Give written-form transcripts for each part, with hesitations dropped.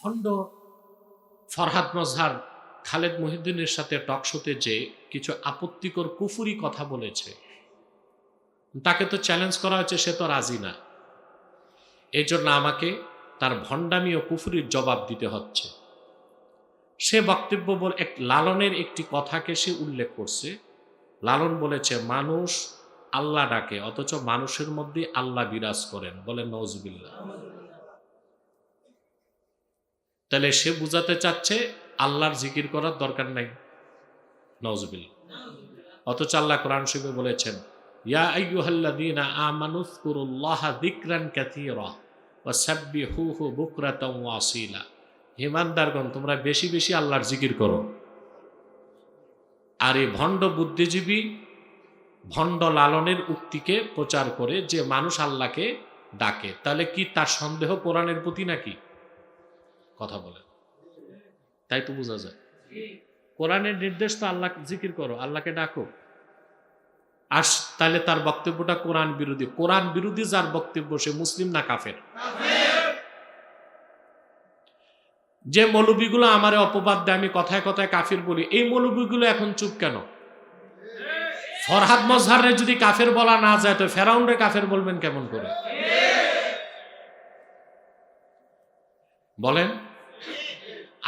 ভণ্ড ফরহাদ মজহার খালেদ মহিউদ্দিনের সাথে টকশোতে যে কিছু আপত্তিকর কুফুরি কথা বলেছে, তাকে তো চ্যালেঞ্জ করা হচ্ছে, সে তো রাজি না। এই জন্য আমাকে তার ভণ্ডামি ও কুফুরির জবাব দিতে হচ্ছে। সে বক্তব্য এক লালনের একটি কথাকে সে উল্লেখ করছে। লালন বলেছে, মানুষ আল্লাহ ডাকে অথচ মানুষের মধ্যে আল্লাহ বিরাজ করেন, বলেন নওজুবিল্লাহ। তাহলে সে বুঝাতে চাচ্ছে আল্লাহর জিকির করার দরকার নাই, নওজুবিল্লাহ। অথচ আল্লাহ কোরআন শরীফে বলেছেন, ইয়া আইয়ুহাল্লাযীনা আমানুযকুরুল্লাহা যিকরান কাসীরা ওয়া সাব্বিহুহু বুকরাতাও ওয়া আসীলা। ঈমানদারগণ, তোমরা বেশি বেশি আল্লাহর জিকির করো। আর এই ভণ্ড বুদ্ধিজীবী ভণ্ড লালনের উক্তিকে প্রচার করে যে মানুষ আল্লাহকে ডাকে, তাহলে কি তার সন্দেহ কোরআনের প্রতি নাকি? কথা বলেন, তাই তো বোঝা যায় কোরআনের নির্দেশ তো আল্লাহ জিকির করো, আল্লাহকে ডাকো। আর তাহলে তার বক্তব্যটা কোরআন বিরোধী। কোরআন বিরোধী যার বক্তব্য, সে মুসলিম না কাফের? যে মৌলবীগুলো আমারে অপবাদ দেয়, আমি কথায় কথায় কাফির বলি, এই মৌলবীগুলো এখন চুপ কেন? ফরহাদ মজহারে যদি কাফের বলা না যায়, তো ফেরাউনরে কাফের বলবেন কেমন করে? বলেন।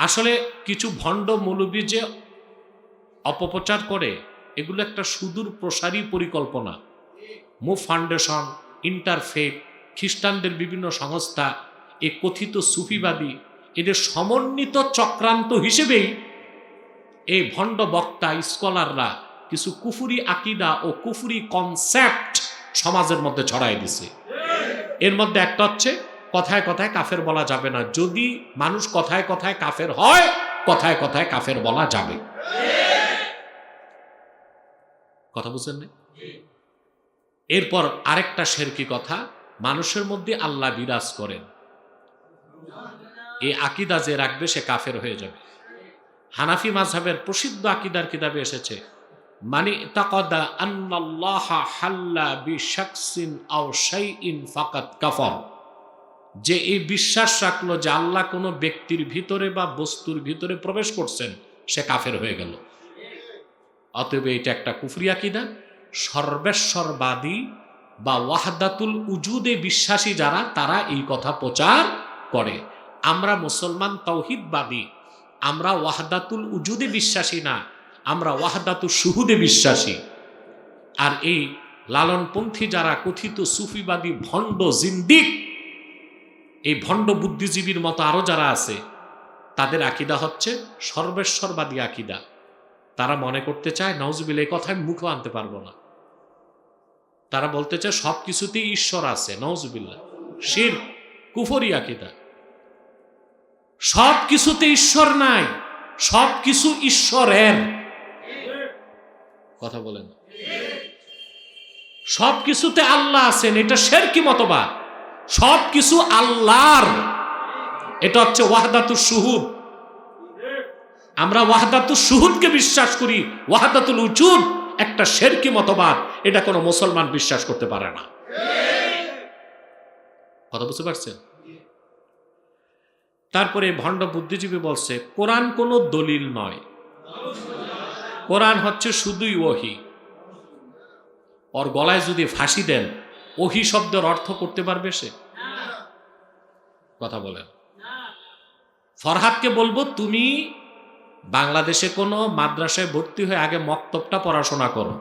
আসলে কিছু ভণ্ড মৌলবী যে অপপ্রচার করে, এগুলো একটা সুদূর প্রসারী পরিকল্পনা। মুভ ফাউন্ডেশন, ইন্টারফেথ, খ্রিস্টানদের বিভিন্ন সংস্থা, এ কথিত সুফিবাদী, এদের সমন্বিত চক্রান্ত হিসেবেই এই ভণ্ড বক্তা স্কলাররা কিছু কুফুরি আকিদা ও কুফুরি কনসেপ্ট সমাজের মধ্যে ছড়াই দিছে। এর মধ্যে একটা হচ্ছে, কথায় কথায় কাফের বলা যাবে না। যদি মানুষ কথায় কথায় কাফের হয়, কথায় কথায় কাফের বলা যাবে। কথা বুঝছেন না? এরপর আরেকটা শিরকি কথা, মানুষের মধ্যে আল্লাহ বিরাজ করেন, এই আকিদা যে রাখবে সে কাফের হয়ে যাবে। হানাফি মাযহাবের প্রসিদ্ধ আকিদার কিতাবে এসেছে, মানি তাকাদা আন্নাল্লাহা হাল্লা বিশাকসিন আও শাইইন ফাকাত কাফার। যে এই বিশ্বাস রাখলো যে আল্লাহ কোনো ব্যক্তির ভিতরে বা বস্তুর ভিতরে প্রবেশ করছেন, সে কাফের হয়ে গেল। অতএব এটা একটা কুফরি আকিদা। সর্বেশ্বরবাদী বা ওয়াহদাতুল উজুদে বিশ্বাসী যারা, তারা এই কথা প্রচার করে। আমরা মুসলমান তাওহীদবাদী, আমরা ওয়াহদাতুল উজুদে বিশ্বাসী না, আমরা ওয়াহদাতুল শুহুদে বিশ্বাসী। আর এই লালনপন্থী যারা কথিত সুফিবাদী ভণ্ড জিন্দিক, এই ভণ্ড বুদ্ধিজীবীর মতো আরো যারা আছে, তাদের আকিদা হচ্ছে সর্বেশ্বরবাদী আকিদা। তারা মনে করতে চায়, নাউজুবিল্লাহ, এই কথা আমি মুখে আনতে পারবো না, তারা বলতে চায় সব কিছুতেই ঈশ্বর আছে। নাউজুবিল্লাহ, শিরক, কুফরি আকিদা। সব কিছুতে ঈশ্বর নাই, সব কিছু ঈশ্বরের। কথা বলেন। সব কিছুতে আল্লাহ আছেন, এটা শিরকি মতবাদ। সব কিছু আল্লাহর, এটা হচ্ছে ওয়াহদাতুল শুহুদ। আমরা ওয়াহদাতুল শুহুদকে বিশ্বাস করি। ওয়াহদাতুল উজুদ একটা শিরকি মতবাদ, এটা কোনো মুসলমান বিশ্বাস করতে পারে না। কথা বুঝতে পারছেন? তারপরে ভণ্ড বুদ্ধিজীবী বলছে, কোরআন কোনো দলিল নয়, কোরআন হচ্ছে শুধুই ওহী। ওর গলায় যদি ফাঁসি দেন, ওহী শব্দের অর্থ করতে পারবে সে? কথা বলেন। ফরহাদকে বলবো, তুমি বাংলাদেশে কোনো মাদ্রাসায় ভর্তি হয়ে আগে মক্তবটা পড়াশোনা করো।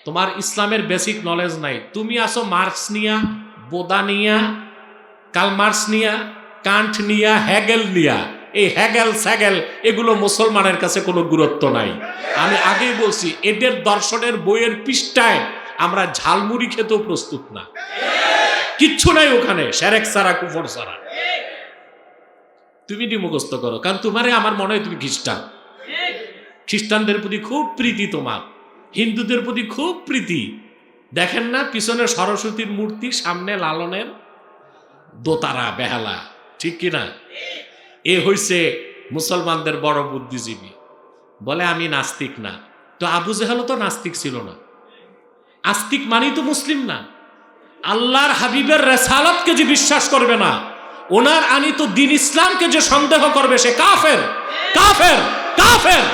তোমার ইসলামের বেসিক নলেজ নাই। তুমি আসো মার্কস নিয়া, বোদা নিয়া, কার্ল মার্কস নিয়া, কান্ট নিয়া, হেগেল নিয়া। এই হেগেল স্যাগেল এগুলো মুসলমানের কাছে কোনো গুরুত্ব নাই। আমি আগেই বলছি, এদের দর্শনের বইয়ের পৃষ্ঠায় আমরা ঝালমুড়ি খেতেও প্রস্তুত না। কিচ্ছু নাই ওখানে, সেরেক ছাড়া, কুফর ছাড়া। তুমি মুখস্থ করো, কারণ তোমারে আমার মনে হয় তুমি খ্রিস্টান। খ্রিস্টানদের প্রতি খুব প্রীতি তোমার, হিন্দুদের প্রতি খুব প্রীতি। দেখেন না পিছনে সরস্বতীর মূর্তি, সামনে লালনের দোতারা বেহালা, ঠিক কিনা? এ হইছে মুসলমানদের বড় বুদ্ধিজীবী। বলে আমি নাস্তিক না। তো আবু জেহেলও তো নাস্তিক ছিল না। আস্তিক মানেই তো মুসলিম না। আল্লাহর হাবিবের রেসালাতকে যে বিশ্বাস করবে না, ওনার আনিত দিন ইসলামকে যে সন্দেহ করবে সে কাফের, কাফের, কাফের।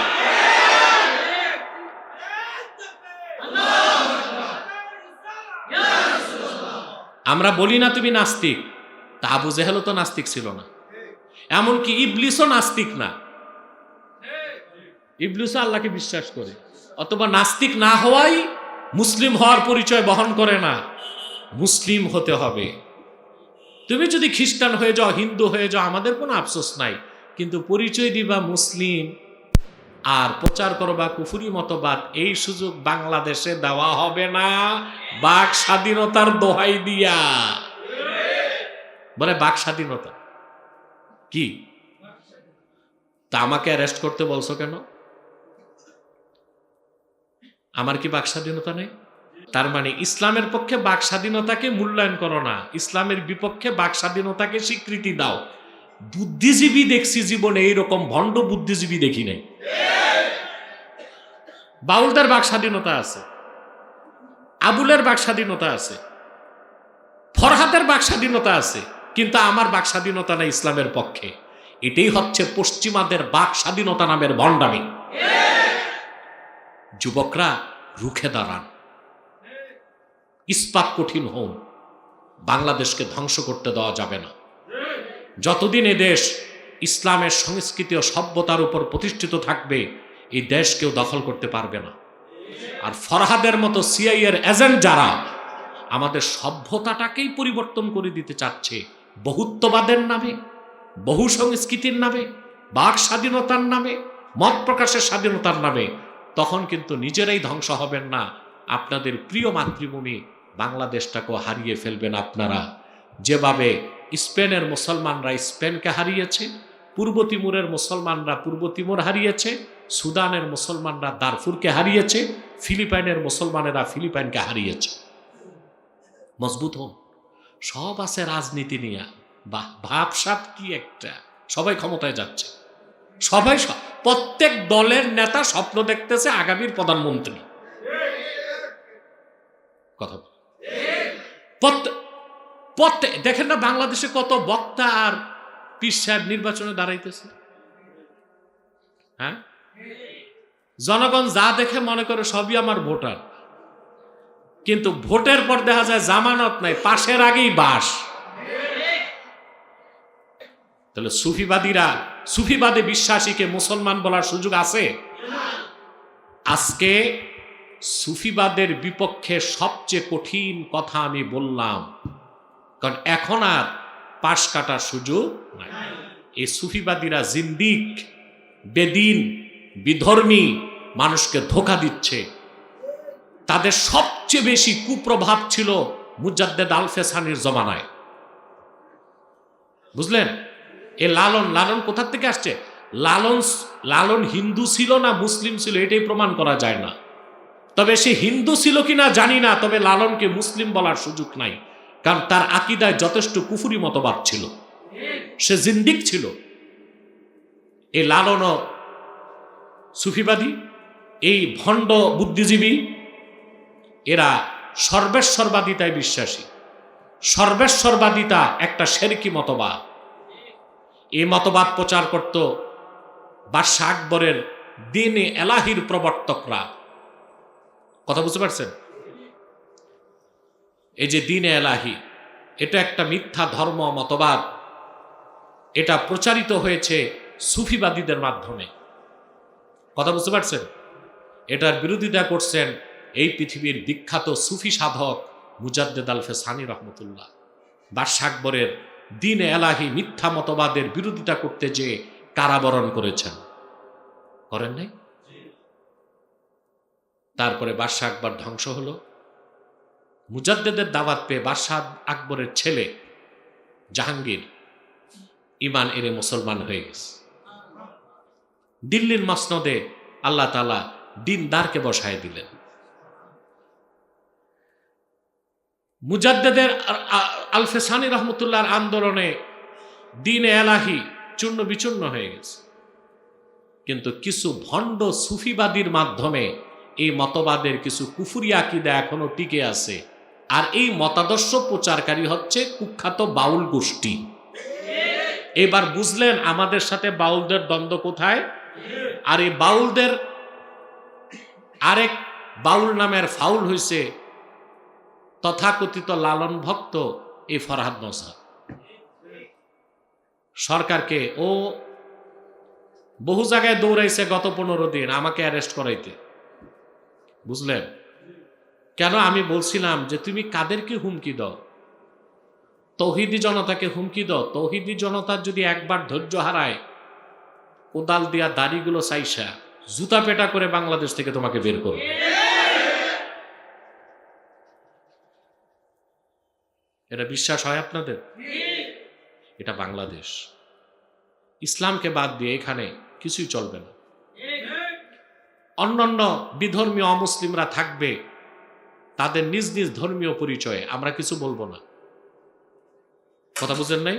আমরা বলি না তুমি নাস্তিক, তা আবু জেহেলও তো নাস্তিক ছিল না, এমনকি ইবলিসও নাস্তিক না, ইবলিসও আল্লাহকে বিশ্বাস করে। অথবা নাস্তিক না হওয়াই মুসলিম হওয়ার পরিচয় বহন করে না, মুসলিম হতে হবে। তুমি যদি খ্রিস্টান হয়ে যাও, হিন্দু হয়ে যাও, আমাদের কোনো আফসোস নাই, কিন্তু পরিচয় দিবা মুসলিম আর প্রচার করবা কুফরি মতবাদ, এই সুযোগ বাংলাদেশে দেওয়া হবে না। বাক স্বাধীনতার দোহাই দিয়া বলে বাক স্বাধীনতা কি? তা আমাকে অ্যারেস্ট করতে বলছো কেন? আমার কি বাক স্বাধীনতা নেই? তার মানে ইসলামের পক্ষে বাক স্বাধীনতাকে মূল্যায়ন করো না, ইসলামের বিপক্ষে বাক স্বাধীনতাকে স্বীকৃতি দাও। বুদ্ধিজীবী দেখছি জীবনে, এইরকম ভণ্ড বুদ্ধিজীবী দেখি নাই। বাউলদের বাক স্বাধীনতা আছে, আবুলের বাক স্বাধীনতা আছে, ফরহাদের বাক স্বাধীনতা আছে, কিন্তু আমার বাক স্বাধীনতা নাই ইসলামের পক্ষে। এটাই হচ্ছে পশ্চিমাদের বাক স্বাধীনতা নামের ভণ্ডামি। যুবকরা রুখে দাঁড়ান, ইস্পাত কঠিন হন, বাংলাদেশকে ধ্বংস করতে দেওয়া যাবে না। যতদিন এ দেশ ইসলামের সংস্কৃতি ও সভ্যতার উপর প্রতিষ্ঠিত থাকবে, এই দেশ কেউ দখল করতে পারবে না। আর ফরহাদের মতো সিআইএর এজেন্ট যারা আমাদের সভ্যতাটাকেই পরিবর্তন করে দিতে চাচ্ছে বহুত্ববাদের নামে, বহু সংস্কৃতির নামে, বাক স্বাধীনতার নামে, মত প্রকাশের স্বাধীনতার নামে, তখন কিন্তু নিজেরাই ধ্বংস হবেন না, আপনাদের প্রিয় মাতৃভূমি বাংলাদেশটাকেও হারিয়ে ফেলবেন আপনারা। যেভাবে স্পেনের মুসলমানরা স্পেনকে হারিয়েছে, পূর্ব তিমুরের মুসলমানরা পূর্ব তিমুর হারিয়েছে, সুদানের মুসলমানরা দারফুরকে হারিয়েছে, ফিলিপাইনের মুসলমানেরা ফিলিপাইনকে হারিয়েছে। মজবুত হন, সব আছে রাজনীতি নিয়ে, ভাবসাব কি একটা, সবাই ক্ষমতায় যাচ্ছে, সবাই, প্রত্যেক দলের নেতা স্বপ্ন দেখতেছে আগামীর প্রধানমন্ত্রী। কথা দেখেন না বাংলাদেশে কত বক্তা আর পীর সাহেব নির্বাচনে দাঁড়াইতেছে। হ্যাঁ, জনগণ যা দেখে মনে করে সবই আমার ভোটার, কিন্তু ভোটের পর দেখা যায় জামানত নাই, পাশের আগেই বাস। তাহলে সুফিবাদে বিশ্বাসীকে মুসলমান বলার সুযোগ আছে? আজকে সুফিবাদের বিপক্ষে সবচেয়ে কঠিন কথা আমি বললাম, কারণ এখন আর পাশ কাটার সুযোগ নাই। এই সুফিবাদীরা জিন্দিক, বেদিন, বিধর্মী, মানুষকে ধোঁকা দিচ্ছে। তাদের সবচেয়ে বেশি কুপ্রভাব ছিল মুজাদ্দেদ আল-ফেসানির জমানায়, বুঝলেন? এ লালন কোথা থেকে আসছে? লালন হিন্দু ছিল না মুসলিম ছিল এটাই প্রমাণ করা যায় না, তবে সে হিন্দু ছিল কিনা জানি না, তবে লালনকে মুসলিম বলার সুযোগ নাই, কারণ তার আকীদায় যথেষ্ট কুফরি মতবাদ ছিল, সে জিন্দিক ছিল। এই লালনও সুফিবাদী, এই ভণ্ড বুদ্ধিজীবী, এরা সর্বেশ্বরবাদিতায় বিশ্বাসী। সর্বেশ্বরবাদিতা একটা শিরকি মতবাদ। এই মতবাদ প্রচার করত বাদশাহ আকবরের দিনে এলাহির প্রবর্তকরা। কথা বুঝতে পারছেন? এই যে দিনে এলাহি, এটা একটা মিথ্যা ধর্ম মতবাদ, এটা প্রচারিত হয়েছে সুফিবাদীদের মাধ্যমে। কথা বুঝতে পারছেন? এটার বিরোধিতা করছেন এই পৃথিবীর বিখ্যাত সুফি সাধক মুজাদ্দেদ আল-ফেসানি রহমতুল্লাহ। বাদশাহ আকবরের দিনে এলাহি মিথ্যা মতবাদের বিরোধিতা করতে যে কারাবরণ করেছেন, করেন নাই? তারপরে বাদশাহ আকবর ধ্বংস হলো। মুজাদ্দেদের দাওয়াত পেয়ে বাদশাহ আকবরের ছেলে জাহাঙ্গীর ঈমান এনে মুসলমান হয়ে গেছে। দিল্লির মসনদে আল্লাহ তাআলা দিনদারকে বসায় দিলেন। মুজাদ্দেদের আল-ফেসানি রহমতুল্লাহর আন্দোলনে দিনে এলাহি চূর্ণ বিচূর্ণ হয়ে গেছে, কিন্তু কিছু ভণ্ড সুফিবাদীর মাধ্যমে এই মতবাদের কিছু কুফরি আকীদা এখনো টিকে আছে। আর এই মতাদর্শ প্রচারকারী হচ্ছে কুখ্যাত বাউল গোষ্ঠী। এবার বুঝলেন আমাদের সাথে বাউলদের দ্বন্দ্ব কোথায়। আর এই বাউলদের আরেক বাউল নামের ফাউল হইছে তথাকথিত লালন ভক্ত এই ফরহাদ নওশাদ। সরকারকে ও বহু জায়গায় দৌড়াইছে গত 15 দিন আমাকে অ্যারেস্ট করাইতে, বুঝলেন কেন? আমি বলছিলাম যে তুমি কাদেরকে হুমকি দাও? তৌহিদি জনতাকে হুমকি দাও। তৌহিদি জনতার যদি একবার ধৈর্য হারায়, কোদাল দিয়া দাড়িগুলো চাইসা জুতা পেটা করে বাংলাদেশ থেকে তোমাকে বের করবে। এটা বিশ্বাস হয় আপনাদের? এটা বাংলাদেশ। ইসলামকে বাদ দিয়ে এখানে কিছুই চলবে না। অন্যান্য বিধর্মীয় অমুসলিমরা থাকবে, তাদের নিজ নিজ ধর্মীয় পরিচয়ে আমরা কিছু বলবো না, কথা বুঝেন নাই?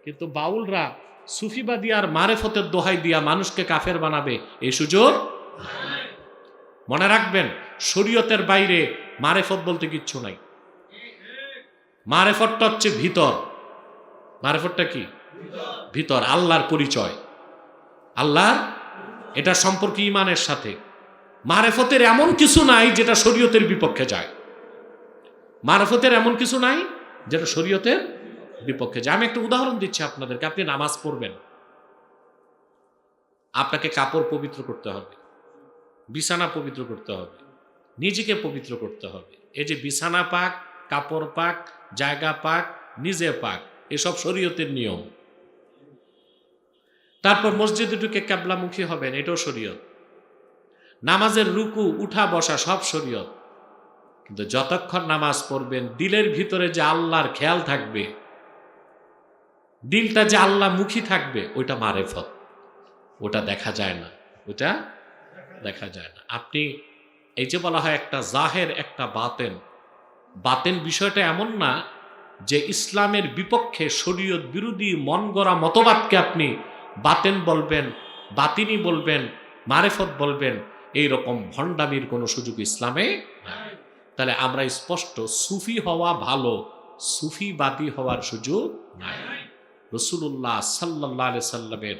কিন্তু বাউলরা সুফিবাদী আর মারেফতের দোহাই দিয়া মানুষকে কাফের বানাবে, এই সুযোগ মনে রাখবেন। শরীয়তের বাইরে মারেফত বলতে কিচ্ছু নাই। মারেফতটা হচ্ছে ভিতর। মারেফতটা কি? ভিতর, আল্লাহর পরিচয়, আল্লাহর, এটা সম্পর্কে ইমানের সাথে। মারেফতের এমন কিছু নাই যেটা শরীয়তের বিপক্ষে যায়। মারেফতের এমন কিছু নাই যেটা শরীয়তের বিপক্ষে যায়। আমি একটা উদাহরণ দিচ্ছি আপনাদেরকে। আপনি নামাজ পড়বেন, আপনাকে কাপড় পবিত্র করতে হবে, বিছানা পবিত্র করতে হবে, নিজেকে পবিত্র করতে হবে। এই যে বিছানা পাক, কাপড় পাক, জায়গা পাক, নিজে পাক, এসব শরীয়তের নিয়ম। তারপর মসজিদে ঢুকে কিবলামুখী হবেন, এটাও শরীয়ত। নামাজের রুকু, উঠা বসা সব শরীয়ত। কিন্তু যতক্ষণ নামাজ পড়বেন দিলের ভিতরে যে আল্লাহর খেয়াল থাকবে, দিলটা যে আল্লাহ মুখী থাকবে, ওইটা মারেফত। ওটা দেখা যায় না, ওটা দেখা যায় না। আপনি এই যে বলা হয় একটা জাহের একটা বাতেন, বাতেন বিষয়টা এমন না যে ইসলামের বিপক্ষে শরীয়ত বিরোধী মন গড়া মতবাদকে আপনি বাতেন বলবেন, বাতিনি বলবেন, মারেফত বলবেন, এই রকম ভণ্ডামির কোনো সুযোগ ইসলামে নাই। তাহলে আমরা স্পষ্ট, সুফি হওয়া ভালো, সুফিবাদী হওয়ার সুযোগ নাই। রাসূলুল্লাহ সাল্লাল্লাহু আলাইহি সাল্লামের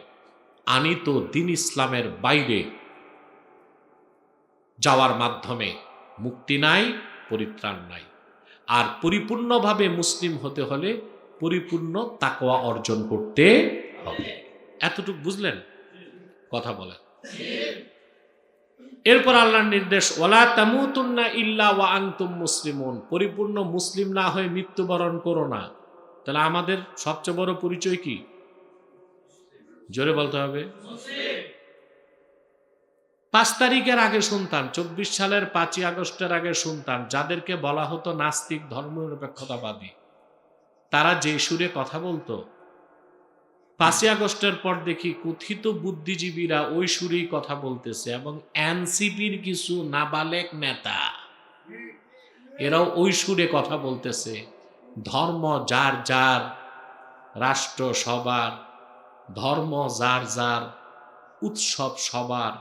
আনিত দ্বীন ইসলামের বাইরে যাওয়ার মাধ্যমে মুক্তি নাই, পরিত্রাণ নাই। আর পরিপূর্ণভাবে মুসলিম হতে হলে পরিপূর্ণ তাকওয়া অর্জন করতে হবে। এতটুকু বুঝলেন? কথা বলেন। এরপর আল্লাহর নির্দেশ, ওয়ালা তামুতুন্না ইল্লা ওয়া আনতুম মুসলিমুন। পরিপূর্ণ মুসলিম না হয়ে মৃত্যুবরণ করো না। তাহলে আমাদের সবচেয়ে বড় পরিচয় কি? জোরে বলতে হবে। 5 তারিখের আগে শুনতাম, 24 সালের 5ই আগস্টের আগে শুনতাম, যাদেরকে বলা হতো নাস্তিক, ধর্মনিরপেক্ষতাবাদী, তারা যে সুরে কথা বলতো, 5ই আগস্টের পর দেখি কথিত বুদ্ধিজীবীরা ওই সুরেই কথা বলতেছে। এবং এনসিপির কিছু নাবালেক নেতা, এরাও ওই সুরে কথা বলতেছে। ধর্ম যার যার, রাষ্ট্র সবার, ধর্ম যার যার, উৎসব সবার,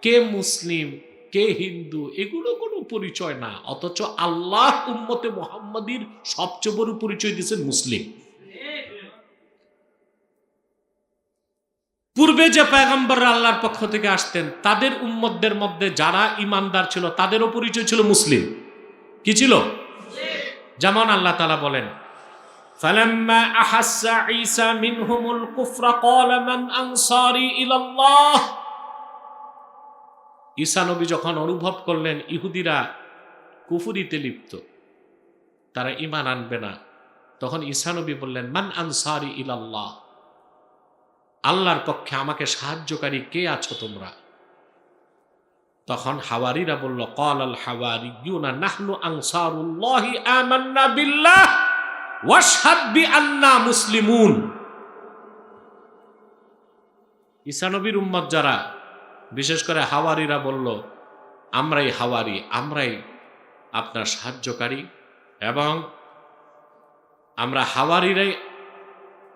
কে মুসলিম কে হিন্দু এগুলো কোনো পরিচয় না। অথচ আল্লাহ উম্মতে মুহাম্মাদীর সবচেয়ে বড় পরিচয় দিয়েছেন মুসলিম। পূর্বে যে পয়গম্বররা আল্লাহর পক্ষ থেকে আসতেন, তাদের উম্মতদের মধ্যে যারা ইমানদার ছিল তাদেরও পরিচয় ছিল মুসলিম। কি ছিল? যেমন আল্লাহ তাআলা বলেন, ফালাম্মা আহাসসা ঈসা মিনহুমুল কুফরা ক্বালা মান আনসারি ইলাল্লাহ। ঈসা নবী যখন অনুভব করলেন ইহুদিরা কুফরিতে লিপ্ত, তারা ঈমান আনবে না, তখন ঈসা নবী বললেন, মান আনসারি ইলাল্লাহ, আল্লাহর পক্ষে আমাকে সাহায্যকারী কে আছো তোমরা? তখন হাওয়ারীরা বলল, ক্বালাল হাওয়ারিয়ুনা নাহনু আনসারুল্লাহি আমান্না বিল্লাহ ওয়াশহাদ বিআন্না মুসলিমুন। ঈসা নবীর উম্মত যারা, বিশেষ করে হাওয়ারীরা বলল, আমরাই হাওয়ারী, আমরাই আপনার সাহায্যকারী, এবং আমরা হাওয়ারীরাই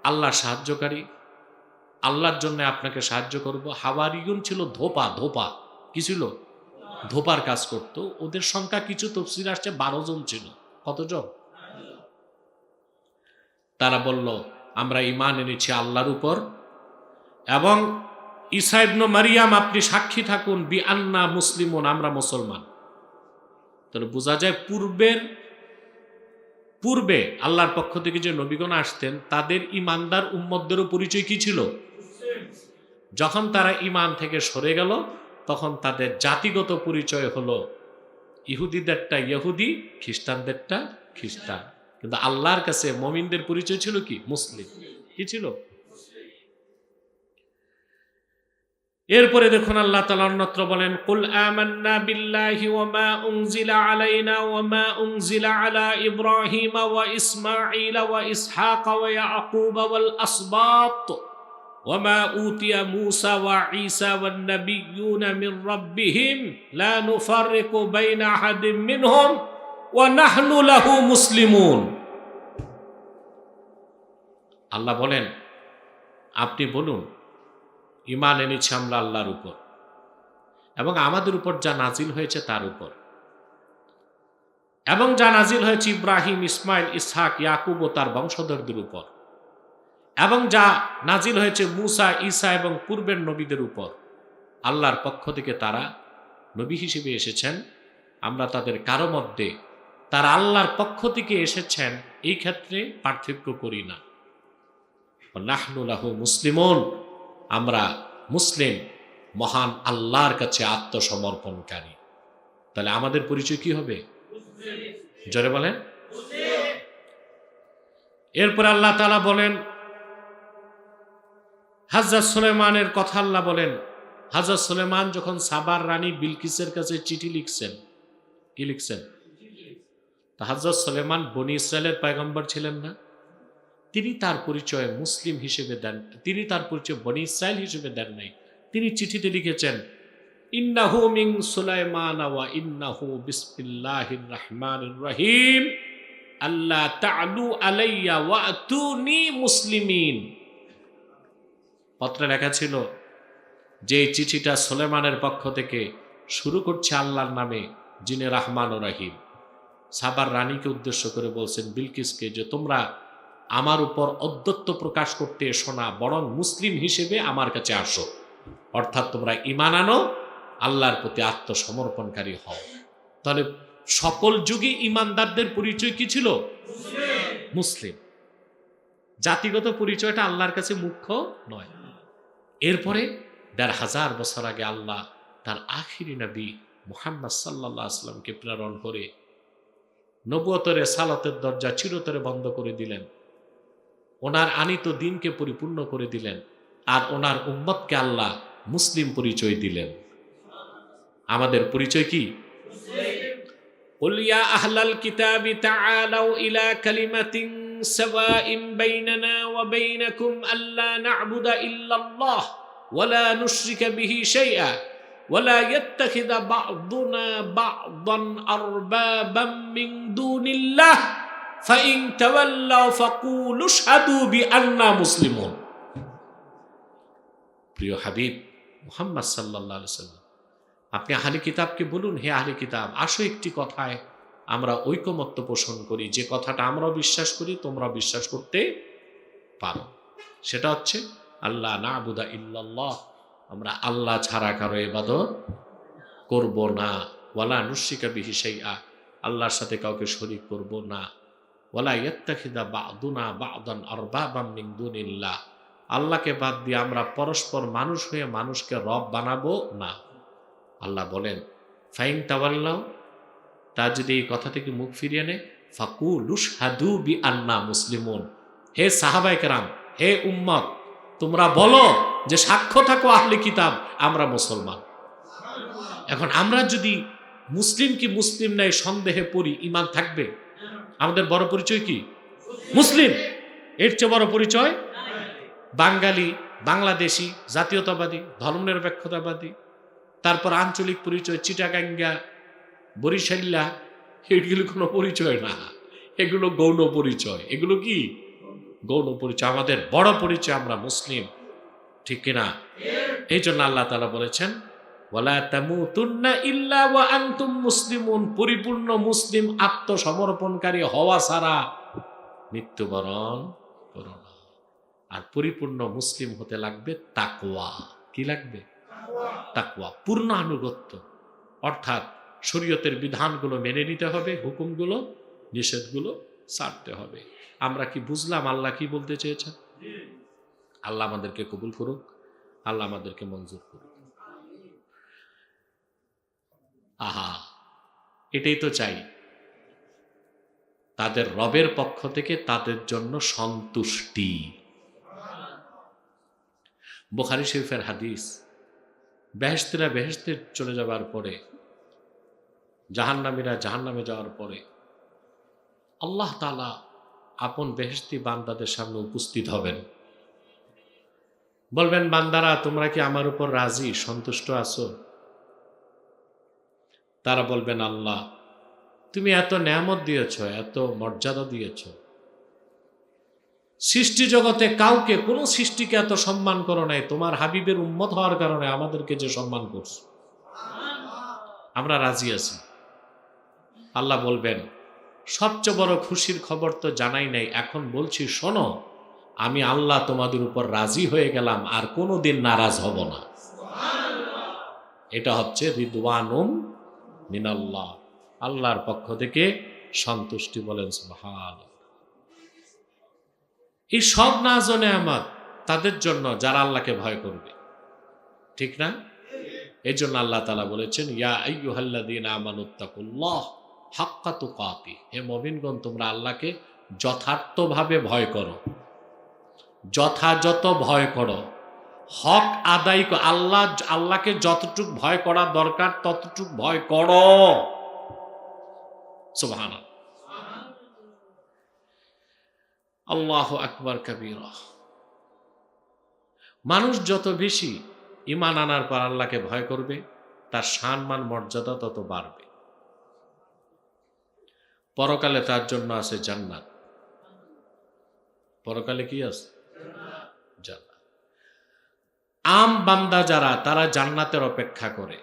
আল্লাহ সাহায্যকারী, আল্লাহর জন্য আপনাকে সাহায্য করব। হাওয়ারিয়ুন ছিল ধোপা। ধোপা কি ছিল? ধোপার কাজ করত। ওদের সংখ্যা কিছু তাফসীর আসছে 12 জন ছিল। কতজন? তারা বলল, আমরা ঈমান এনেছি আল্লাহর উপর, এবং ঈসা ইবনে মারিয়াম আপনি সাক্ষী থাকুন বি আন্না মুসলিমুন, আমরা মুসলমান। তাহলে বোঝা যায় পূর্বে আল্লাহর পক্ষ থেকে যে নবীগণ আসতেন তাদের ঈমানদার উম্মতদেরও পরিচয় কি ছিল? যখন তারা ঈমান থেকে সরে গেল তখন তাদের জাতিগত পরিচয় হলো ইহুদিদেরটা ইহুদি, খ্রিস্টানদেরটা খ্রিস্টান। কিন্তু আল্লাহর কাছে মুমিনদের পরিচয় ছিল কি? মুসলিম। কি ছিল? এরপরে দেখুন আল্লাহ তাআলা অন্যত্র বলেন, কুল আমান্না বিল্লাহি ওয়া মা উনজিলা আলাইনা ওয়া মা উনজিলা আলা ইব্রাহিম ওয়া ইসমাঈল ওয়া ইসহাক ওয়া ইয়াকুব ওয়াল আসবাত ওয়া মা উতিয়া মূসা ওয়া ঈসা ওয়ান নাবিয়্যুনা মির রাব্বিহিম লা নুফাররিকু বাইনা আহাদিম মিনহুম ওয়া নাহনু লাহু মুসলিমুন। আল্লাহ বলেন, আপনি বলুন ঈমান এনেছি আমরা আল্লাহর উপর এবং আমাদের উপর যা নাজিল হয়েছে তার উপর, এবং যা নাজিল হয়েছে ইব্রাহিম, ইসমাইল, ইসহাক, ইয়াকুব ও তার বংশধরদের উপর, এবং যা নাজিল হয়েছে মূসা, ঈসা এবং পূর্বের নবীদের উপর। আল্লাহর পক্ষ থেকে তারা নবী হিসেবে এসেছেন, আমরা তাদের কারো মধ্যে তারা আল্লাহর পক্ষ থেকে এসেছেন এই ক্ষেত্রে পার্থক্য করি না। নাহনু লাহু মুসলিমুন, আমরা মুসলিম, মহান আল্লাহর কাছে আত্মসমর্পণকারী। তাহলে আমাদের পরিচয় কি হবে? জোরে বলেন। এরপর আল্লাহ তাআলা বলেন, হযরত সুলাইমানের কথা আল্লাহ বলেন, হযরত সুলাইমান যখন সাবার রানী বিলকিসের কাছে চিঠি লিখছেন, কি লিখছেন? তা হযরত সুলাইমান বনি ইসরায়েলের পয়গম্বর ছিলেন না? তিনি তার পরিচয় মুসলিম হিসেবে দেন, তিনি তার পরিচয় বনি ইসরায়েল হিসেবে দেন নাই। তিনি চিঠিতে লিখেছেন, ইন্নাহু মিন সুলাইমান ওয়া ইন্নাহু বিসমিল্লাহির রহমানির রহিম আল্লাহ তা'লু আলাইয়া ওয়া আতুনি মুসলিমিন। পত্রে লেখা ছিল যে চিঠিটা সুলাইমানের পক্ষ থেকে শুরু করছে আল্লাহর নামে, যিনি রহমান ও রহিম। সাবার রানীকে উদ্দেশ্য করে বলছেন, বিলকিসকে, যে তোমরা আমার উপর অদ্যত্ব প্রকাশ করতে এসো না, বরং মুসলিম হিসেবে আমার কাছে আসো। অর্থাৎ তোমরা ঈমান আনো, আল্লাহর প্রতি আত্মসমর্পণকারী হও। তাহলে সকল যুগে ঈমানদারদের পরিচয় কি ছিল? মুসলিম। জাতিগত পরিচয়টা আল্লাহর কাছে মুখ্য নয়। এরপরে ১৫০০ বছর আগে আল্লাহ তার আখিরি নবী মুহাম্মদ সাল্লাল্লাহু আলাইহি ওয়াসাল্লামকে প্রেরণ করে নবুয়তের রিসালাতের দরজা চিরতরে বন্ধ করে দিলেন, ওনার আনিত দ্বীনকে পরিপূর্ণ করে দিলেন, আর ওনার উম্মতকে আল্লাহ মুসলিম পরিচয় দিলেন। আমাদের পরিচয় কি? কুল ইয়া আহলাল কিতাবি তাআলাউ ইলা কালিমাতিন সাওয়াইন বাইনানা ওয়া বাইনাকুম আল্লা না'বুদা ইল্লাল্লাহ ওয়া লা নুশরিকা বিহি শাইআ ওয়া লা ইয়াত্তাখিযা বা'দুনা বা'দান আরবাবাম মিন দুনিল্লাহ ফাইন তাওয়াল্লাউ ফাকুলু আশহাদু বিআন্না মুসলিমুন। প্রিয় হাবিব মুহাম্মদ সাল্লাল্লাহু আলাইহি ওয়াসাল্লাম, আপনি আহলে কিতাবকে বলুন, হে আহলে কিতাব, আসো একটি কথায় আমরা ঐকমত্য পোষণ করি, যে কথাটা আমরাও বিশ্বাস করি তোমরাও বিশ্বাস করতে পারো। সেটা হচ্ছে আল্লাহ না'বুদা ইল্লাল্লাহ, আমরা আল্লাহ ছাড়া কারো ইবাদত করব না, ওয়ালা নুশরিকা বিহি শাইআ, আল্লাহর সাথে কাউকে শরীক করব না, ওয়ালা ইয়াত্তাখিযা বা'দুনা বা'দান আরবাবাম মিন দুনিল্লাহ, আল্লাহকে বাদ দিয়ে আমরা পরস্পর মানুষ হয়ে মানুষকে রব বানাবো না। আল্লাহ বলেন, ফাইন তাওয়াল্লাউ, তা যদি এই কথা থেকে মুখ ফিরিয়ে নেয়, ফাকুলু আশহাদু বিআন্না মুসলিমুন, হে সাহাবায়ে কেরাম, হে উম্মত, তোমরা বলো যে সাক্ষ্য থাকো আহলে কিতাব, আমরা মুসলমান। এখন আমরা যদি মুসলিম কি মুসলিম নাই সন্দেহে পড়ি, ঈমান থাকবে? আমাদের বড় পরিচয় কি? মুসলিম। এর চেয়ে বড় পরিচয়? বাঙালি, বাংলাদেশি, জাতীয়তাবাদী, ধর্মনিরপেক্ষতাবাদী, তারপর আঞ্চলিক পরিচয় চিটাগাঙ্গা, বরিশাল্লা, এগুলো কোনো পরিচয় না, এগুলো গৌণ পরিচয়। এগুলো কি? গৌণ পরিচয়। আমাদের বড় পরিচয় আমরা মুসলিম, ঠিক কিনা? এই জন্য আল্লাহ তাআলা বলেছেন, ওয়ালা তামুতুন্না ইল্লা ওয়া আনতুম মুসলিমুন, পরিপূর্ণ মুসলিম আত্মসমর্পণকারী হওয়া ছাড়া মৃত্যুবরণ করো না। আর পরিপূর্ণ মুসলিম হতে লাগবে তাকওয়া। কি লাগবে? তাকওয়া, পূর্ণ আনুগত্য। অর্থাৎ শরীয়তের বিধানগুলো মেনে নিতে হবে, হুকুমগুলো নিষেধগুলো ছাড়তে হবে। আমরা কি বুঝলাম আল্লাহ কি বলতে চেয়েছেন? আল্লাহ আমাদেরকে কবুল করুক, আল্লাহ আমাদেরকে মঞ্জুর করুক। আহা, এটাই তো চাই, তাদের রবের পক্ষ থেকে তাদের জন্য সন্তুষ্টি। বুখারী শরীফের হাদিস, বেহেশতীরা বেহেশতে চলে যাবার পরে, জাহান্নামীরা জাহান্নামে যাওয়ার পরে আল্লাহ তাআলা আপন বেহেশতি বান্দাদের সামনে উপস্থিত হবেন, বলবেন, বান্দারা তোমরা কি আমার উপর রাজি, সন্তুষ্ট আছো? তারা বলবেন, আল্লাহ তুমি এত নেয়ামত দিয়েছ, এত মর্যাদা দিয়েছ, সৃষ্টি জগতে কাউকে, কোনো সৃষ্টিকে এত সম্মান করো নাই, তোমার হাবিবের উম্মত হওয়ার কারণে আমাদেরকে যে সম্মান করছো, আমরা রাজি আছি। আল্লাহ বলবেন, সবচেয়ে বড় খুশির খবর তো জানাই নাই, এখন বলছি শোনো, আমি আল্লাহ তোমাদের উপর রাজি হয়ে গেলাম, আর কোনোদিন নারাজ হব না। এটা হচ্ছে রিদওয়ানুম মিনাল্লাহ, আল্লাহর পক্ষ থেকে সন্তুষ্টি। বলেন সুবহানাল্লাহ। এই সব নাজ ও নেয়ামত তাদের জন্য যারা আল্লাহকে ভয় করবে, ঠিক না? এই জন্য আল্লাহ তাআলা বলেছেন, ইয়া আইয়ুহাল্লাযীনা আমানুত্তাকুল্লাহ হাক্কা তুকাতিহ, হে মুমিনগণ তোমরা আল্লাহকে যথার্থভাবে ভয় করো, যথাযথ ভয় করো, হক আদায় করো। আল্লাহকে যতটুক ভয় করা দরকার ততটুক ভয় করো। সুবহানাল্লাহ। আল্লাহু আকবার কাবীরা। মানুষ যত বেশি ঈমান আনার পর আল্লাহকে ভয় করবে, তার সম্মান মর্যাদা তত বাড়বে। পরকালে তার জন্য আছে জান্নাত। পরকালে কি আছে? জান্নাত। আম বান্দা যারা, তারা জান্নাতের অপেক্ষা করে,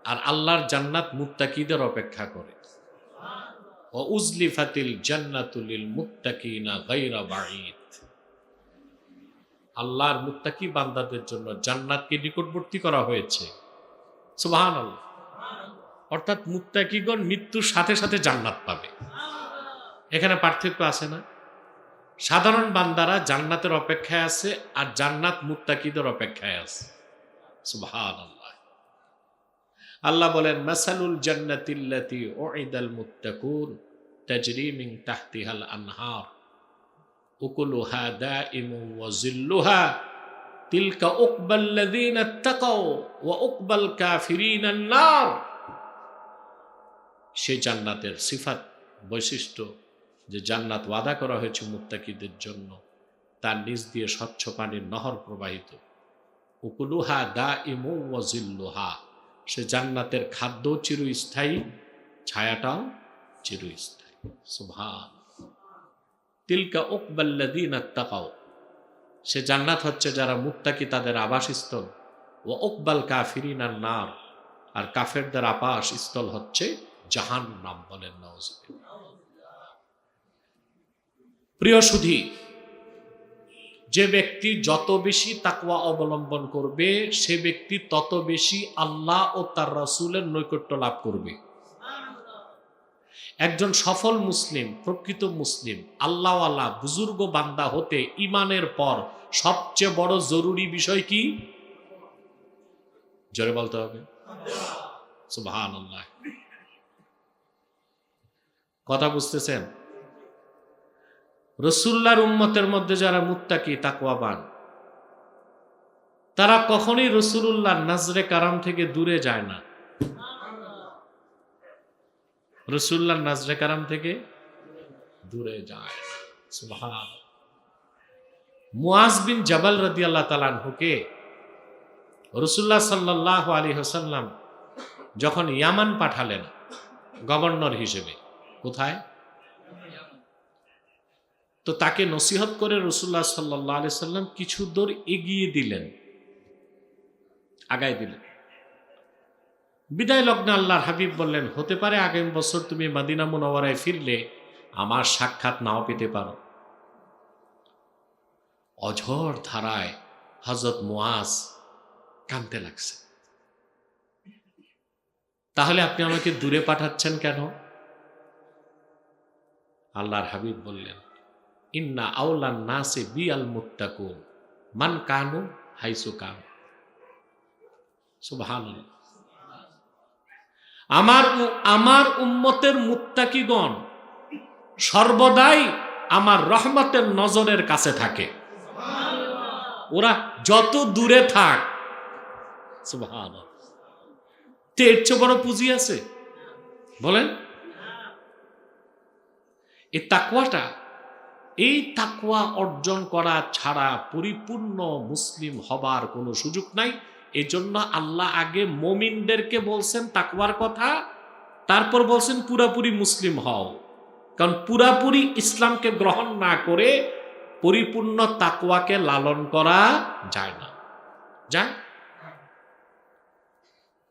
আর আল্লাহর জান্নাত মুত্তাকিদের অপেক্ষা করে। ওয়া উজলিফাতিল জান্নাতু লিল মুত্তাকিনা গায়রা বাঈদ। আল্লাহর মুত্তাকি বান্দাদের জন্য জান্নাতকে নিকটবর্তী করা হয়েছে। সুবহানাল্লাহ। অর্থাৎ মুত্তাকিগণ মৃত্যুর সাথে সাথে জান্নাত পাবে। এখানে পার্থক্য আছে না? সাধারণ বান্দারা জান্নাতের অপেক্ষায় আছে, আর জান্নাত মুত্তাকিদের অপেক্ষায় আছে। সুবহানাল্লাহ। আল্লাহ বলেন, মাসালুল জান্নাতিল্লাতী উইদাল মুত্তাকুন তাজরি মিন তাহতিহাল আনহার উকুলুহা দাইমুন ওয়া যিল্লুহা তিলকা উকবাল্লাযীনা ইত্তাকাও ওয়া উকবাল কাফিরিনান নার। সেই জান্নাতের সিফাত, বৈশিষ্ট্য, যে জান্নাত ওয়াদা করা হয়েছে মুত্তাকিদের জন্য, তার নিচ দিয়ে স্বচ্ছ পানির নহর প্রবাহিত। উকুলুহা দাইমুন ওয়া যিল্লুহা, সে জান্নাতের খাদ্য চিরস্থায়ী, ছায়াটাও চিরস্থায়ী। সুবহান। তিলকা উকবাল্লাযীনা ইত্তাকাও, সে জান্নাত হচ্ছে যারা মুত্তাকি তাদের আবাসস্থল। ওয়া উকবাল কাফিরিনান নার, আর কাফেরদের আবাসস্থল হচ্ছে জাহান্নাম। বলেন নাউযুবিল্লাহ। প্রিয় সুধী, যে ব্যক্তি যত বেশি তাকওয়া অবলম্বন করবে, সে ব্যক্তি তত বেশি আল্লাহ ও তার রাসূলের নৈকট্য লাভ করবে। একজন সফল মুসলিম, প্রকৃত মুসলিম, আল্লাহওয়ালা বুজুর্গ বান্দা হতে ঈমানের পর সবচেয়ে বড় জরুরি বিষয় কি? জোরে বলতে হবে। সুবহানাল্লাহ। কথা বুঝতেছেন? রাসূলুল্লাহর উম্মতের মধ্যে যারা মুত্তাকি, তাকওয়াবান, তারা কখনোই রাসূলুল্লাহর নজরে কারাম থেকে দূরে যায় না। রাসূলুল্লাহর নজরে কারাম থেকে দূরে যায় না। সুবহানাল্লাহ। মুআজ বিন জাবাল রাদিয়াল্লাহু তাআলা আনহুকে রাসূলুল্লাহ সাল্লাল্লাহু আলাইহি ওয়াসাল্লাম যখন ইয়ামান পাঠালেন গভর্নর হিসেবে, কোথায়? তো তাকে নসিহত করে রাসূলুল্লাহ সাল্লাল্লাহু আলাইহি ওয়াসাল্লাম কিছু দূর এগিয়ে দিলেন, আগায় দিলেন। বিদায় লগ্নে আল্লাহর হাবিব বললেন, হতে পারে আগামী বছর তুমি মদিনা মুনাওয়ারায় ফিরলে আমার সাক্ষাৎ নাও পেতে পারো। অঝোর ধারায় হযরত মুআজ কাঁদতে লাগছে। তাহলে আপনি আমাকে দূরে পাঠাচ্ছেন কেন? আল্লাহর হাবিব বললেন, ইন্না আওলান নাসি বিআল মুত্তাকুন মান কানু হাইসু কানু। সুবহানাল্লাহ। আমার উম্মতের মুত্তাকিগণ সর্বদাই আমার রহমতের নজরের কাছে থাকে, ওরা যত দূরে থাক। সুবহানাল্লাহ। এর চেয়ে বড় পুঁজি আছে বলেন? এই তাকওয়াটা, এই তাকওয়া অর্জন করা ছাড়া পরিপূর্ণ মুসলিম হবার কোনো সুযোগ নাই। এজন্য আল্লাহ আগে মুমিনদেরকে বলছেন তাকওয়ার কথা, তারপর বলছেন পুরাপুরি মুসলিম হও। কারণ পুরাপুরি ইসলামকে গ্রহণ না করে পরিপূর্ণ তাকওয়াকে লালন করা যায় না। যায়?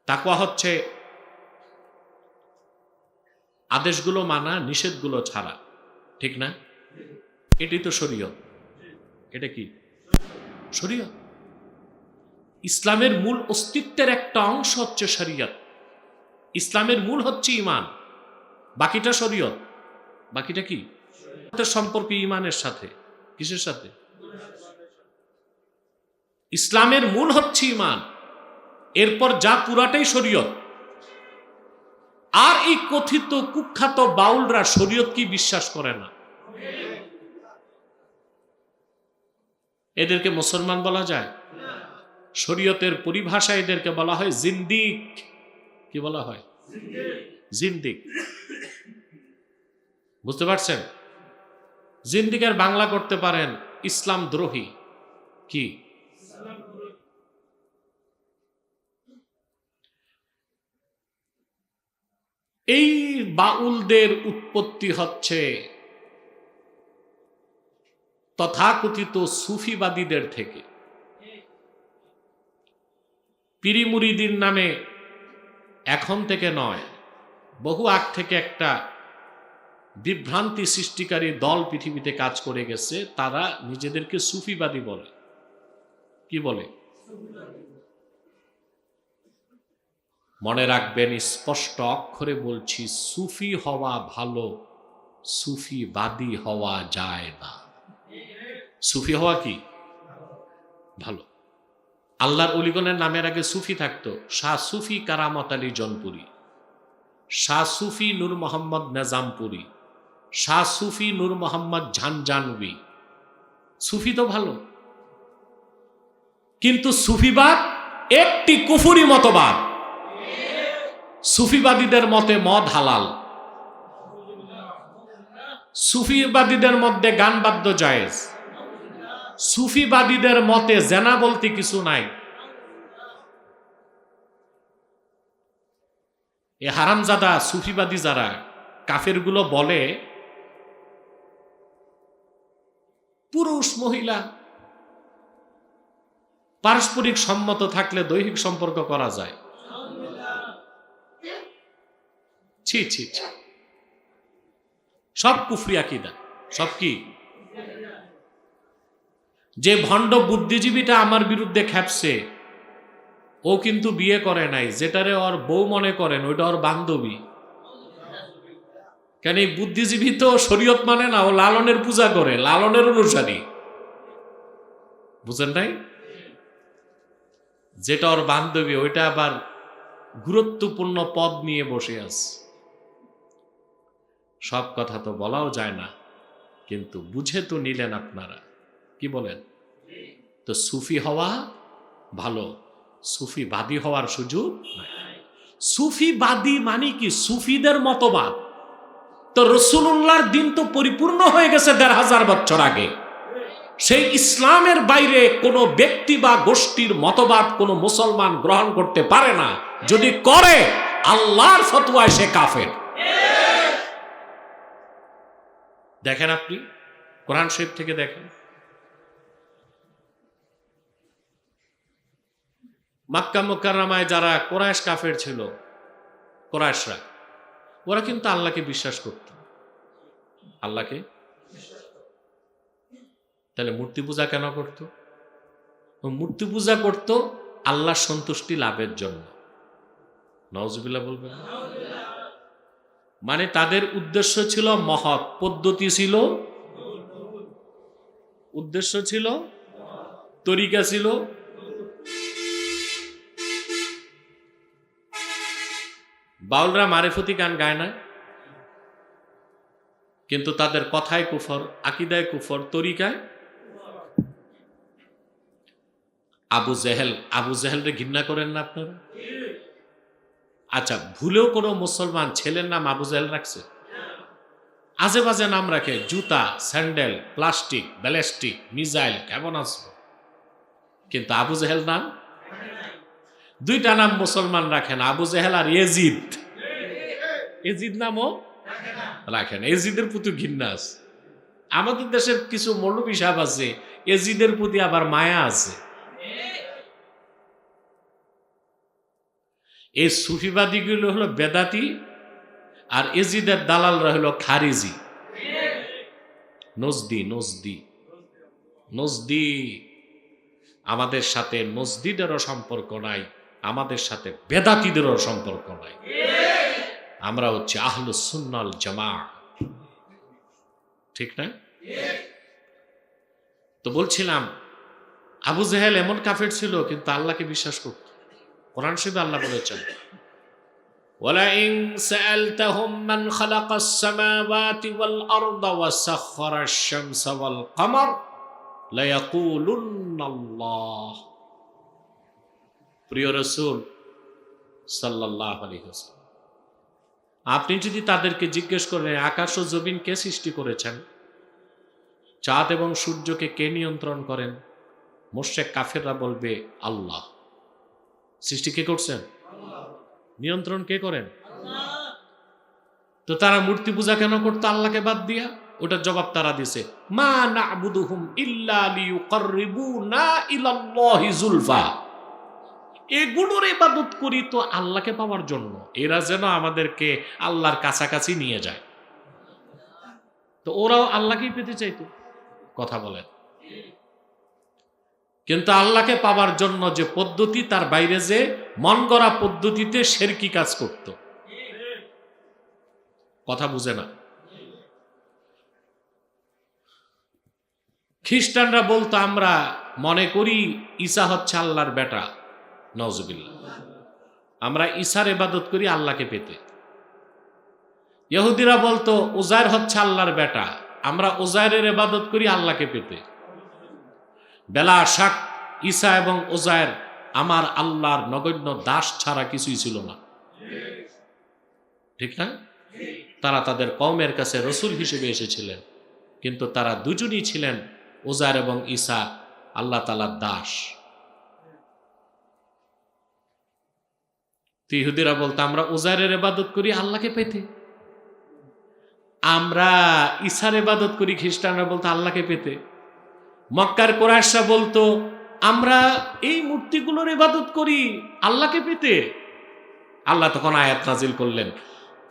তাকওয়া হচ্ছে আদেশগুলো মানা, নিষেধগুলো ছাড়া, ঠিক না? এটাই তো শরীয়ত। এটা কি শরীয়ত? ইসলামের মূল অস্তিত্বের একটা অংশ হচ্ছে শরীয়ত। ইসলামের মূল হচ্ছে ঈমান, বাকিটা শরীয়ত। বাকিটা কি? সম্পর্ক ঈমানের সাথে। কিসের সাথে? ইসলামের মূল হচ্ছে ঈমান, এরপর যা পুরাটাই শরীয়ত। আর এই কথিত কুখ্যাত বাউলরা শরীয়ত কি বিশ্বাস করে না। এদেরকে মুসলমান বলা যায়? শরীয়তের পরিভাষায় এদেরকে বলা হয় জিন্দিক। কি বলা হয়? জিন্দিক। বুঝতে পারছেন? জিন্দিকের বাংলা করতে পারেন ইসলাম দ্রোহী। কি? এই বাউলদের উৎপত্তি হচ্ছে তথাকথিত সুফিবাদীদের থেকে। পীরি মুরিদিন নামে এখন থেকে নয়, বহু আগ থেকে একটা বিভ্রান্তি সৃষ্টিকারী দল পৃথিবীতে কাজ করে গেছে। তারা নিজেদেরকে সুফিবাদী বলে। কি বলে? মনে রাখবেন, স্পষ্ট অক্ষরে বলছি, সুফি হওয়া ভালো, সুফিবাদী হওয়া যায় না। সুফি হওয়া কি ভালো। আল্লাহর অলিগণের নামের আগে সুফি থাকতো। শাহ সুফি কারামত আলী জনপুরি, শাহ সুফি নূর মোহাম্মদ নেজামপুরি, শাহ সুফি নূর মোহাম্মদ ঝানজানবি। সুফি তো ভালো, কিন্তু সুফিবাদ একটি কুফরি মতবাদ। সুফিবাদীদের মতে মদ হালাল, সুফিবাদীদের মধ্যে গান বাদ্য জায়েজ, সুফিবাদীদের মতে জেনা বলতে কিছু নাই। এ হারামজাদা সুফিবাদী যারা কাফেরগুলো বলে পুরুষ মহিলা পারস্পরিক সম্মত থাকলে দৈহিক সম্পর্ক করা যায়। ছি ছি ছি, সব কুফরি আকীদা। সব কি? যে ভণ্ড বুদ্ধিজীবীটা আমার বিরুদ্ধে খেপছে, ও কিন্তু বিয়ে করে নাই। যেটারে ওর বউ মনে করেন ওইটা ওর বান্ধবী। কেন? এই বুদ্ধিজীবী তো শরীয়ত মানে না, ও লালনের পূজা করে, লালনের অনুসারী। বুঝেন নাই? যেটা ওর বান্ধবী ওইটা আবার গুরুত্বপূর্ণ পদ নিয়ে বসে আছে। সব কথা তো বলাও যায় না, কিন্তু বুঝে তো নিলেন আপনারা। কি বলেন? তো সুফি হওয়া ভালো, সুফিবাদী হওয়ার সুযোগ নাই। সুফিবাদী মানে কি? সুফিদের মতবাদ। তো রাসূলুল্লাহর দিন তো পরিপূর্ণ হয়ে গেছে ১৫০০ বছর আগে। সেই ইসলামের বাইরে কোনো ব্যক্তি বা গোষ্ঠীর মতবাদ কোনো মুসলমান গ্রহণ করতে পারে না। যদি করে, আল্লাহর ফতোয়ায় সে কাফের। দেখেন, আপনি কোরআন শরীফ থেকে দেখেন, মক্কা মুকাররমায় যারা কুরাইশ কাফের ছিল, কুরাইশরা, ওরা কিন্তু আল্লাহকে বিশ্বাস করত। আল্লাহকে। তাহলে মূর্তি পূজা কেন করত? মূর্তি পূজা করত আল্লাহর সন্তুষ্টি লাভের জন্য। নাউজুবিল্লাহ বলবেন। মানে তাদের উদ্দেশ্য ছিল মহৎ, পদ্ধতি ছিল, উদ্দেশ্য ছিল, তরিকা ছিল। বাউলরা মারিফতি গান গায় না, কিন্তু তাদের কথায় কুফর, আকীদায় কুফর, তরিকায়। আবু জেহেলরে ঘৃণা করেন না আপনারা? আচ্ছা, ভুলেও কোনো মুসলমান ছেলের নাম আবু জেহেল রাখছে? আজে বাজে নাম রাখে, জুতা, স্যান্ডেল, প্লাস্টিক, ব্যালিস্টিক, মিসাইল, ক্ষেপণাস্ত্র, কিন্তু আবু জেহেল নাম? দুইটা নাম মুসলমান রাখেন, আবু জেহেল আর এজিদ। এজিদ নামও রাখেন। এজিদের প্রতি ঘৃণা আছে। আমাদের দেশের কিছু মৌলবী সাহেব আছে, এজিদের প্রতি আবার মায়া আছে। এই সুফিবাদীগুলো হলো বেদাতি, আর এজিদের দালালরা হলো খারিজি, নজদি। নজদি নজদি আমাদের সাথে নজদিদেরও সম্পর্ক নাই, আমাদের সাথে বেদাতিদেরও সম্পর্ক নাই। আমরা হচ্ছে আহলুস সুন্নাহ ওয়াল জামাআহ, ঠিক না? তো বলছিলাম, আবু জেহেল এমন কাফের ছিল, কিন্তু আল্লাহকে বিশ্বাস করত। কোরআন শরীফে আল্লাহ বলেছেন, ওয়ালাইন সাআলতাহুম মান খালাকাস সামাওয়াতি ওয়াল আরদা ওয়া সাখখারাশ শামসা ওয়াল কমার লায়াকুলুন্নাল্লাহ। প্রিয় রাসূল সাল্লাল্লাহু আলাইহি ওয়াসাল্লাম, আপনি যদি তাদেরকে জিজ্ঞেস করেন আকাশ ও জমিন কে সৃষ্টি করেছেন, চাঁদ এবং সূর্যকে কে নিয়ন্ত্রণ করেন, মুশরিক কাফেররা বলবে আল্লাহ। সৃষ্টি কে করছেন? নিয়ন্ত্রণ কে করেন? তো তারা মূর্তি পূজা কেন করতো আল্লাহকে বাদ দিয়া? ওটার জবাব তারা দিছে, মা না'বুদুহুম ইল্লা লিয়ুকাররিবুনা ইলাল্লাহি যুলফা। এগুলোর ইবাদত করি তো আল্লাহকে পাওয়ার জন্য, এরা যেন আমাদেরকে আল্লাহর কাছাকাছি নিয়ে যায়। তো ওরাও আল্লাহকেই পেতে চাইতো, কথা বলেন। কিন্তু আল্লাহকে পাওয়ার জন্য যে পদ্ধতি, তার বাইরে যে মন গড়া পদ্ধতিতে শিরকি কাজ করত, কথা বুঝে না। খ্রিস্টানরা বলতো আমরা মনে করি ঈসা হচ্ছে আল্লাহর বেটা, নাউজুবিল্লাহ। আমরা ঈসার ইবাদত করি আল্লাহকে পেতে। ইহুদিরা বলতো উজাইর হচ্ছে আল্লাহর বেটা, আমরা উজাইরের ইবাদত করি আল্লাহকে পেতে। বেলা শাক ঈসা এবং উজাইর আমার আল্লাহর নগণ্য দাস ছাড়া কিছুই ছিল না, ঠিক না? তারা তাদের কওমের কাছে রসুল হিসেবে এসেছিলেন, কিন্তু তারা দুজনই ছিলেন, উজাইর এবং ঈসা, আল্লাহ তাআলার দাস। ইহুদিরা বলতো আমরা উজাইরের ইবাদত করি আল্লাহকে পেতে, আমরা ঈসার ইবাদত করি, খ্রিস্টানরা বলতো আল্লাহকে পেতে। মক্কার কুরাইশরা বলতো আমরা এই মূর্তিগুলোর ইবাদত করি আল্লাহকে পেতে। আল্লাহ তখন আয়াত নাজিল করলেন,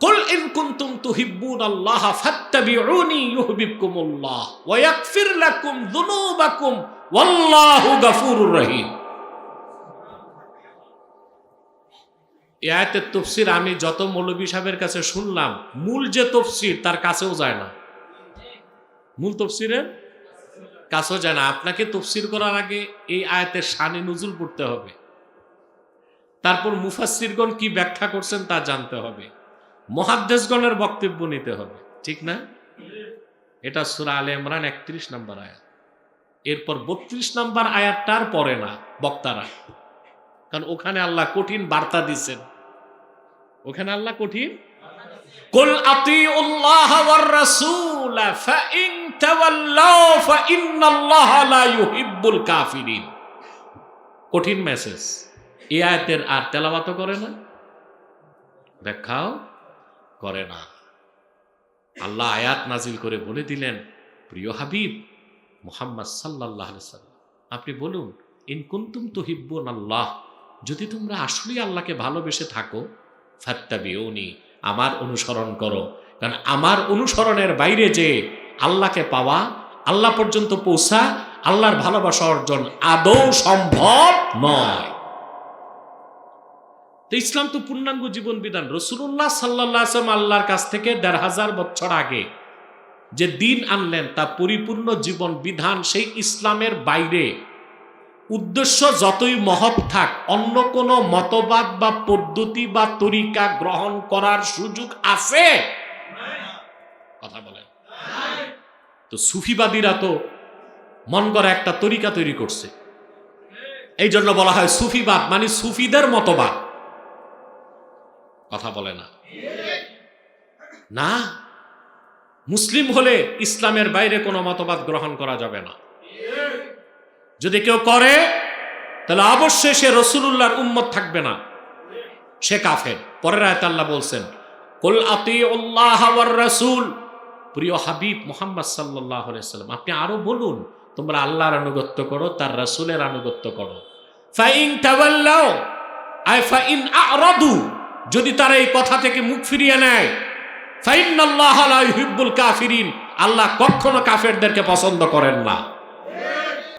কুল ইন কুনতুম তুহিব্বুনাল্লাহ ফাত্তাবিউনি ইউহিব্বুকুমুল্লাহ ওয়া ইয়াগফির লাকুম যুনুবাকুম ওয়াল্লাহু গফুরুর রহিম। এই আয়াতের তাফসীর আমি যত মৌলভী সাহেবের কাছে শুনলাম, মূল যে তাফসীর তার কাছেও যায় না, মূল তাফসীরের কাছেও যায় না। আপনাকে তাফসীর করার আগে এই আয়াতের শানে নুজুল পড়তে হবে, তারপর মুফাসসিরগণ কি ব্যাখ্যা করছেন তা জানতে হবে, মুহাদ্দিসগণের বক্তব্য নিতে হবে, ঠিক না? এটা সূরা আলে ইমরান 31 নম্বর আয়াত। এরপর 32 নম্বর আয়াতটার পরে না বক্তারা, কারণ ওখানে আল্লাহ কঠিন বার্তা দিচ্ছেন। ওখানে আল্লাহ কঠিন, কুল আতিউল্লাহ ওয়ার রাসূল ফাইন তাওয়াল্লাউ ফাইন্নাল্লাহা লা ইউহিব্বুল কাফিরিন। কঠিন মেসেজ। এই আয়াতের আর তেলাওয়াতও করে না, ব্যাখ্যাও করে না। আল্লাহ আয়াত নাজিল করে বলে দিলেন, প্রিয় হাবিব মুহাম্মদ সাল্লাল্লাহু আলাইহি ওয়াসাল্লাম, আপনি বলুন ইন কুনতুম তুহিব্বুনাল্লাহ, যদি তোমরা আসলেই আল্লাহকে ভালোবেসে থাকো, ফাত্তাবিউনি, আমার অনুসরণ করো। কারণ আমার অনুসরণের বাইরে যে আল্লাহকে পাওয়া, আল্লাহ পর্যন্ত পৌঁছা, আল্লাহর ভালোবাসা অর্জন আদৌ সম্ভব নয়। তো ইসলাম তো পূর্ণাঙ্গ জীবন বিধান। রাসূলুল্লাহ সাল্লাল্লাহু আলাইহি ওয়াসাল্লাম আল্লাহর কাছ থেকে ১৫০০ বছর আগে যে দিন আনলেন তা পরিপূর্ণ জীবন বিধান। সেই ইসলামের বাইরে উদ্দেশ্য যতই মহৎ থাক, অন্য কোনো মতবাদ বা পদ্ধতি বা তরিকা গ্রহণ করার সুযোগ আছে? কথা বলেন। তো সুফিবাদীরা তো মন গড়া একটা তরিকা তৈরি করছে, এই জন্য বলা হয় সুফিবাদ, মানে সুফিদের মতবাদ। কথা বলে না? না, মুসলিম হলে ইসলামের বাইরে কোনো মতবাদ গ্রহণ করা যাবে না। যদি কেউ করে তাহলে অবশ্যই সে রাসূলুল্লাহর উম্মত থাকবে না, সে কাফের। পরের আয়াতে আল্লাহ বলছেন, কুল আতিউল্লাহ ওয়ার রাসূল, প্রিয় হাবিব মুহাম্মদ সাল্লাল্লাহু আলাইহি ওয়াসাল্লাম, আপনি আরো বলুন তোমরা আল্লাহর আনুগত্য করো, তার রাসূলের আনুগত্য করো। ফাইন তাওয়াল্লাউ আই ফাইন আ'রাদু, যদি তারা এই কথা থেকে মুখ ফিরিয়ে নেয়, ফাইন্নাল্লাহা লা ইউহিব্বুল কাফিরিন, আল্লাহ কখনো কাফেরদেরকে পছন্দ করেন না।